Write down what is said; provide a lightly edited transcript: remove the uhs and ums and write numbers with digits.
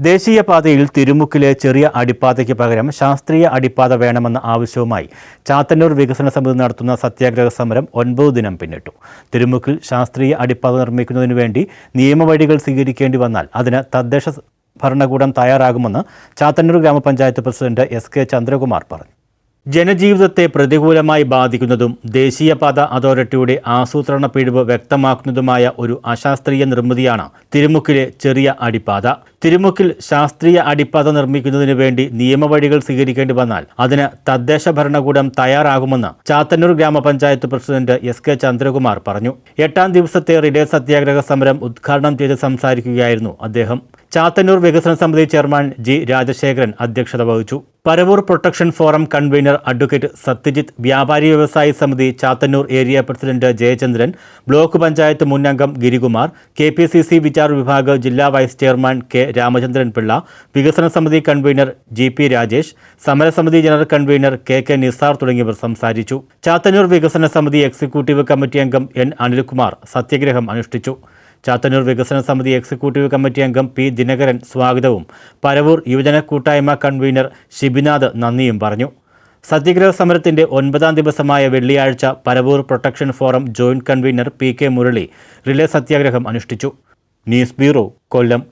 ദേശീയപാതയിൽ തിരുമുക്കിലെ ചെറിയ അടിപ്പാതയ്ക്ക് പകരം ശാസ്ത്രീയ അടിപ്പാത വേണമെന്ന ആവശ്യവുമായി ചാത്തന്നൂർ വികസന സമിതി നടത്തുന്ന സത്യാഗ്രഹ സമരം 9 ദിനം പിന്നിട്ടു. തിരുമുക്കിൽ ശാസ്ത്രീയ അടിപ്പാത നിർമ്മിക്കുന്നതിനു വേണ്ടി നിയമവഴികൾ സ്വീകരിക്കേണ്ടി വന്നാൽ അതിന് തദ്ദേശ ഭരണകൂടം തയ്യാറാകുമെന്ന് ചാത്തന്നൂർ ഗ്രാമപഞ്ചായത്ത് പ്രസിഡന്റ് എസ്.കെ. ചന്ദ്രകുമാർ പറഞ്ഞു. ജനജീവിതത്തെ പ്രതികൂലമായി ബാധിക്കുന്നതും ദേശീയപാത അതോറിറ്റിയുടെ ആസൂത്രണ പിഴവ് വ്യക്തമാക്കുന്നതുമായ ഒരു അശാസ്ത്രീയ നിർമ്മിതിയാണ് തിരുമുക്കിലെ ചെറിയ അടിപ്പാത. തിരുമുക്കിൽ ശാസ്ത്രീയ അടിപ്പാത നിർമ്മിക്കുന്നതിന് വേണ്ടി നിയമവഴികൾ സ്വീകരിക്കേണ്ടി വന്നാൽ അതിന് തദ്ദേശ ഭരണകൂടം തയ്യാറാകുമെന്ന് ചാത്തന്നൂർ ഗ്രാമപഞ്ചായത്ത് പ്രസിഡന്റ് എസ്.കെ. ചന്ദ്രകുമാർ പറഞ്ഞു. 8ാം ദിവസത്തെ റിലേ സത്യാഗ്രഹ സമരം ഉദ്ഘാടനം ചെയ്ത് സംസാരിക്കുകയായിരുന്നു അദ്ദേഹം. ചാത്തന്നൂർ വികസന സമിതി ചെയർമാൻ ജി. രാജശേഖരൻ അധ്യക്ഷത വഹിച്ചു. Paravur protection forum convener advocate Satyajith, Vyapari Vyavasayi Samithi Chathannoor area president Jayachandran, block panchayat മുൻ അംഗം ഗിരികുമാർ, KPCC വിചാർ വിഭാഗ് ജില്ലാ vice chairman K. Ramachandran Pillai, വികസന സമിതി കൺവീനർ GP രാജേഷ്, സമരസമിതി ജനറൽ കൺവീനർ KK നിസാർ തുടങ്ങിയവർ സംസാരിച്ചു. ചാത്തന്നൂർ വികസന സമിതി എക്സിക്യൂട്ടീവ് കമ്മിറ്റി അംഗം N. അനിൽകുമാർ സത്യഗ്രഹം അനുഷ്ഠിച്ചു. ചാത്തന്നൂർ വികസന സമിതി എക്സിക്യൂട്ടീവ് കമ്മിറ്റി അംഗം P. ദിനകരൻ സ്വാഗതവും പരവൂർ യുവജന കൂട്ടായ്മ കൺവീനർ ഷിബിനാഥ് നന്ദിയും പറഞ്ഞു. സത്യാഗ്രഹ സമരത്തിന്റെ 9ാം ദിവസമായ വെള്ളിയാഴ്ച Paravur protection forum joint convener PK Murali relay സത്യാഗ്രഹം അനുഷ്ഠിച്ചു. ന്യൂസ് ബ്യൂറോ, കൊല്ലം.